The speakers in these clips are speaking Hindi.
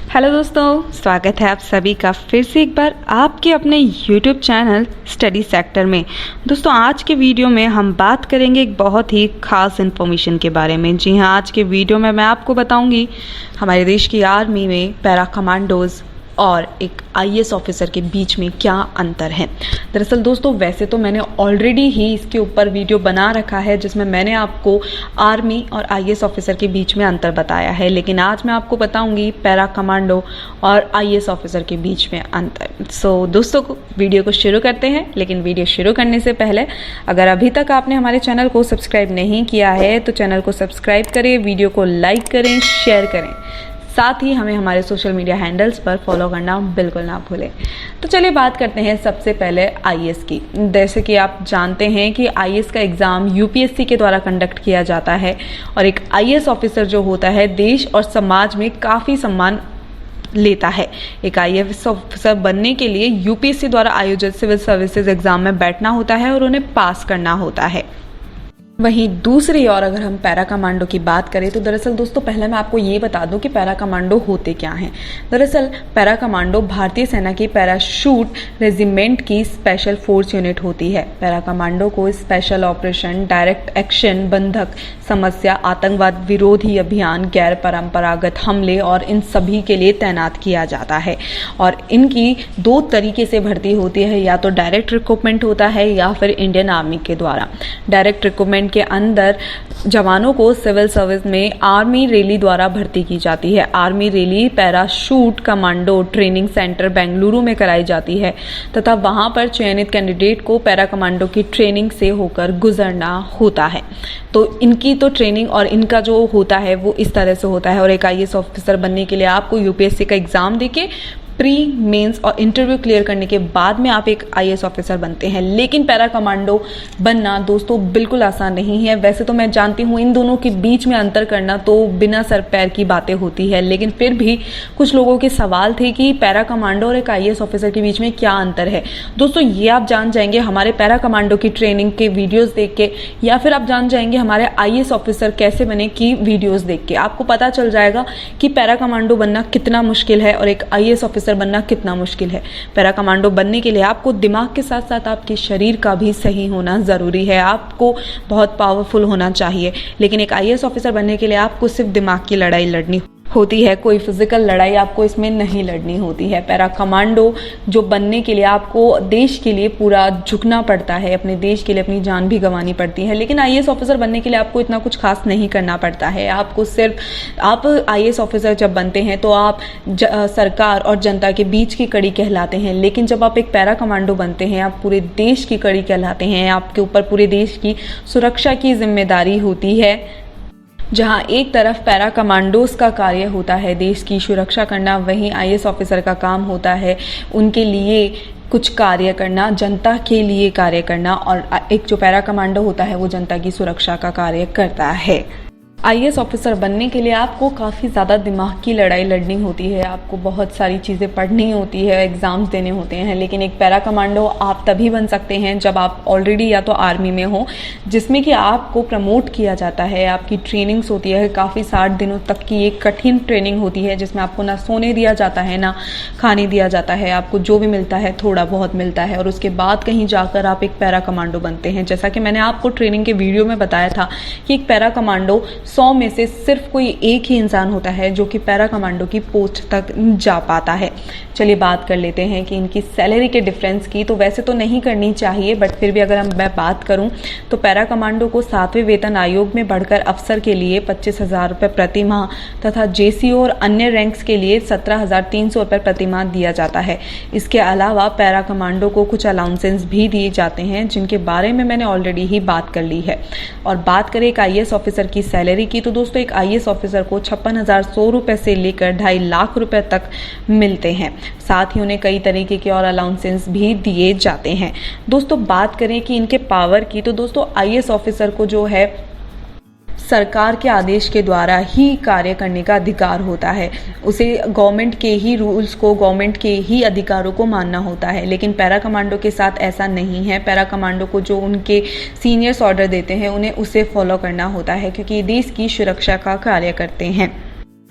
हेलो दोस्तों, स्वागत है आप सभी का फिर से एक बार आपके अपने YouTube चैनल स्टडी सेक्टर में। दोस्तों, आज के वीडियो में हम बात करेंगे एक बहुत ही खास इन्फॉर्मेशन के बारे में। जी हाँ, आज के वीडियो में मैं आपको बताऊंगी हमारे देश की आर्मी में पैरा कमांडोज़ और एक आईएएस ऑफिसर के बीच में क्या अंतर है। दरअसल दोस्तों, वैसे तो मैंने ऑलरेडी ही इसके ऊपर वीडियो बना रखा है जिसमें मैंने आपको आर्मी और आईएएस ऑफिसर के बीच में अंतर बताया है, लेकिन आज मैं आपको बताऊंगी पैरा कमांडो और आईएएस ऑफिसर के बीच में अंतर। सो दोस्तों, वीडियो को शुरू करते हैं। लेकिन वीडियो शुरू करने से पहले अगर अभी तक आपने हमारे चैनल को सब्सक्राइब नहीं किया है तो चैनल को सब्सक्राइब करें, वीडियो को लाइक करें, शेयर करें, साथ ही हमें हमारे सोशल मीडिया हैंडल्स पर फॉलो करना बिल्कुल ना भूलें। तो चलिए बात करते हैं सबसे पहले आईएएस की। जैसे कि आप जानते हैं कि आईएएस का एग्ज़ाम यूपीएससी के द्वारा कंडक्ट किया जाता है और एक आईएएस ऑफिसर जो होता है देश और समाज में काफ़ी सम्मान लेता है। एक आईएएस ऑफिसर बनने के लिए यूपीएससी द्वारा आयोजित सिविल सर्विसेज एग्ज़ाम में बैठना होता है और उन्हें पास करना होता है। वहीं दूसरी ओर अगर हम पैरा कमांडो की बात करें तो दरअसल दोस्तों, पहले मैं आपको ये बता दूं कि पैरा कमांडो होते क्या हैं। दरअसल पैरा कमांडो भारतीय सेना की पैराशूट रेजिमेंट की स्पेशल फोर्स यूनिट होती है। पैरा कमांडो को स्पेशल ऑपरेशन, डायरेक्ट एक्शन, बंधक समस्या, आतंकवाद विरोधी अभियान, गैर परंपरागत हमले और इन सभी के लिए तैनात किया जाता है। और इनकी दो तरीके से भर्ती होती है, या तो डायरेक्ट रिक्रूटमेंट होता है या फिर इंडियन आर्मी के द्वारा। डायरेक्ट रिक्रूटमेंट के अंदर जवानों को सिविल सर्विस में आर्मी रैली द्वारा भर्ती की जाती है। Army rally parachute commando training centre Bengaluru में कराई जाती है तथा वहां पर चयनित कैंडिडेट को पैरा कमांडो की ट्रेनिंग से होकर गुजरना होता है। तो इनकी तो ट्रेनिंग और इनका जो होता है वो इस तरह से होता है। और एक आईएएस ऑफिसर बनने के लिए आपको यूपीएससी का एग्जाम देके प्री मेंस और इंटरव्यू क्लियर करने के बाद में आप एक आईएएस ऑफिसर बनते हैं। लेकिन पैरा कमांडो बनना दोस्तों बिल्कुल आसान नहीं है। वैसे तो मैं जानती हूँ इन दोनों के बीच में अंतर करना तो बिना सर पैर की बातें होती है, लेकिन फिर भी कुछ लोगों के सवाल थे कि पैरा कमांडो और एक आईएएस ऑफिसर के बीच में क्या अंतर है। दोस्तों, ये आप जान जाएंगे हमारे पैरा कमांडो की ट्रेनिंग के वीडियोज़ देख के, या फिर आप जान जाएंगे हमारे आईएएस ऑफिसर कैसे बने की वीडियोज़ देख के। आपको पता चल जाएगा कि पैरा कमांडो बनना कितना मुश्किल है और एक आईएएस ऑफिसर बनना कितना मुश्किल है। पैरा कमांडो बनने के लिए आपको दिमाग के साथ साथ आपके शरीर का भी सही होना ज़रूरी है। आपको बहुत पावरफुल होना चाहिए। लेकिन एक आईएएस ऑफिसर बनने के लिए आपको सिर्फ दिमाग की लड़ाई लड़नी होती है, कोई फिजिकल लड़ाई आपको इसमें नहीं लड़नी होती है। पैरा कमांडो जो बनने के लिए आपको देश के लिए पूरा झुकना पड़ता है, अपने देश के लिए अपनी जान भी गंवानी पड़ती है। लेकिन आईएएस ऑफिसर बनने के लिए आपको इतना कुछ खास नहीं करना पड़ता है। आपको सिर्फ आप आईएएस ऑफिसर जब बनते हैं तो आप सरकार और जनता के बीच की कड़ी कहलाते हैं। लेकिन जब आप एक पैरा कमांडो बनते हैं आप पूरे देश की कड़ी कहलाते हैं। आपके ऊपर पूरे देश की सुरक्षा की जिम्मेदारी होती है। जहां एक तरफ पैरा कमांडोज का कार्य होता है देश की सुरक्षा करना, वहीं आईएएस ऑफिसर का काम होता है उनके लिए कुछ कार्य करना, जनता के लिए कार्य करना। और एक जो पैरा कमांडो होता है वो जनता की सुरक्षा का कार्य करता है। आईएएस ऑफिसर बनने के लिए आपको काफ़ी ज़्यादा दिमाग की लड़ाई लड़नी होती है। आपको बहुत सारी चीज़ें पढ़नी होती है, एग्ज़ाम्स देने होते हैं। लेकिन एक पैरा कमांडो आप तभी बन सकते हैं जब आप ऑलरेडी या तो आर्मी में हो, जिसमें कि आपको प्रमोट किया जाता है। आपकी ट्रेनिंग्स होती है, काफ़ी 60 दिनों तक की एक कठिन ट्रेनिंग होती है जिसमें आपको ना सोने दिया जाता है ना खाने दिया जाता है। आपको जो भी मिलता है थोड़ा बहुत मिलता है और उसके बाद कहीं जाकर आप एक पैरा कमांडो बनते हैं। जैसा कि मैंने आपको ट्रेनिंग के वीडियो में बताया था कि एक पैरा कमांडो 100 में से सिर्फ कोई एक ही इंसान होता है जो कि पैरा कमांडो की पोस्ट तक जा पाता है। चलिए बात कर लेते हैं कि इनकी सैलरी के डिफरेंस की। तो वैसे तो नहीं करनी चाहिए, बट फिर भी अगर मैं बात करूं तो पैरा कमांडो को 7वें वेतन आयोग में बढ़कर अफसर के लिए 25,000 रुपये प्रति माह तथा जेसीओ और अन्य रैंक्स के लिए 17,300 रुपये प्रति माह दिया जाता है। इसके अलावा पैरा कमांडो को कुछ अलाउंसेंस भी दिए जाते हैं जिनके बारे में मैंने ऑलरेडी ही बात कर ली है। और बात करें एक आईएएस ऑफिसर की सैलरी की तो दोस्तों, एक आईएएस ऑफिसर को 56,100 रुपये से लेकर 2.5 लाख रुपए तक मिलते हैं। साथ ही उन्हें कई तरीके के और अलाउंसेंस भी दिए जाते हैं। दोस्तों, बात करें कि इनके पावर की तो दोस्तों, आईएएस ऑफिसर को जो है सरकार के आदेश के द्वारा ही कार्य करने का अधिकार होता है। उसे गवर्नमेंट के ही रूल्स को, गवर्नमेंट के ही अधिकारों को मानना होता है। लेकिन पैरा कमांडो के साथ ऐसा नहीं है। पैरा कमांडो को जो उनके सीनियर्स ऑर्डर देते हैं उन्हें उसे फॉलो करना होता है, क्योंकि देश की सुरक्षा का कार्य करते हैं।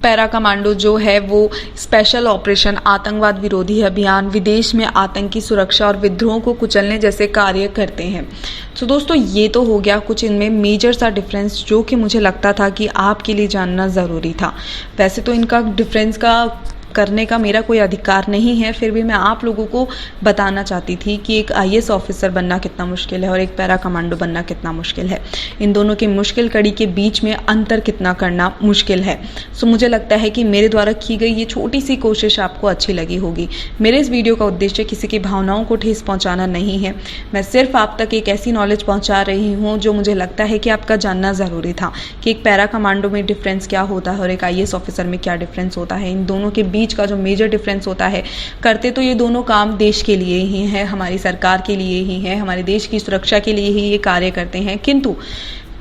पैरा कमांडो जो है वो स्पेशल ऑपरेशन, आतंकवाद विरोधी अभियान, विदेश में आतंकी सुरक्षा और विद्रोह को कुचलने जैसे कार्य करते हैं। तो दोस्तों ये तो हो गया कुछ इनमें मेजर सा डिफरेंस जो कि मुझे लगता था कि आपके लिए जानना ज़रूरी था। वैसे तो इनका डिफरेंस का करने का मेरा कोई अधिकार नहीं है, फिर भी मैं आप लोगों को बताना चाहती थी कि एक आईएएस ऑफिसर बनना कितना मुश्किल है और एक पैरा कमांडो बनना कितना मुश्किल है। इन दोनों के मुश्किल कड़ी के बीच में अंतर कितना करना मुश्किल है। सो मुझे लगता है कि मेरे द्वारा की गई ये छोटी सी कोशिश आपको अच्छी लगी होगी। मेरे इस वीडियो का उद्देश्य किसी की भावनाओं को ठेस पहुँचाना नहीं है। मैं सिर्फ आप तक एक ऐसी नॉलेज पहुँचा रही हूँ जो मुझे लगता है कि आपका जानना ज़रूरी था कि एक पैरा कमांडो में डिफरेंस क्या होता है और एक आईएएस ऑफिसर में क्या डिफरेंस होता है। इन दोनों के बीच का जो मेजर डिफरेंस होता है, करते तो ये दोनों काम देश के लिए ही है, हमारी सरकार के लिए ही है, हमारे देश की सुरक्षा के लिए ही ये कार्य करते हैं, किंतु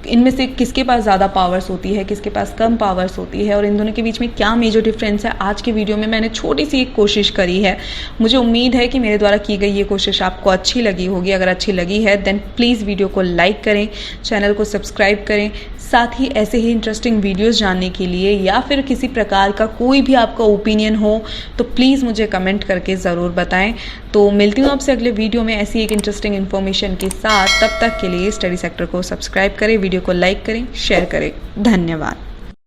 इनमें से किसके पास ज़्यादा पावर्स होती है, किसके पास कम पावर्स होती है और इन दोनों के बीच में क्या मेजर डिफरेंस है, आज के वीडियो में मैंने छोटी सी एक कोशिश करी है। मुझे उम्मीद है कि मेरे द्वारा की गई ये कोशिश आपको अच्छी लगी होगी। अगर अच्छी लगी है देन प्लीज़ वीडियो को लाइक करें, चैनल को सब्सक्राइब करें। साथ ही ऐसे ही इंटरेस्टिंग वीडियोस जानने के लिए या फिर किसी प्रकार का कोई भी आपका ओपिनियन हो तो प्लीज़ मुझे कमेंट करके ज़रूर बताएं। तो मिलती हूँ आपसे अगले वीडियो में ऐसी एक इंटरेस्टिंग इन्फॉर्मेशन के साथ। तब तक के लिए स्टडी सेक्टर को सब्सक्राइब करें, वीडियो को लाइक करें, शेयर करें। धन्यवाद।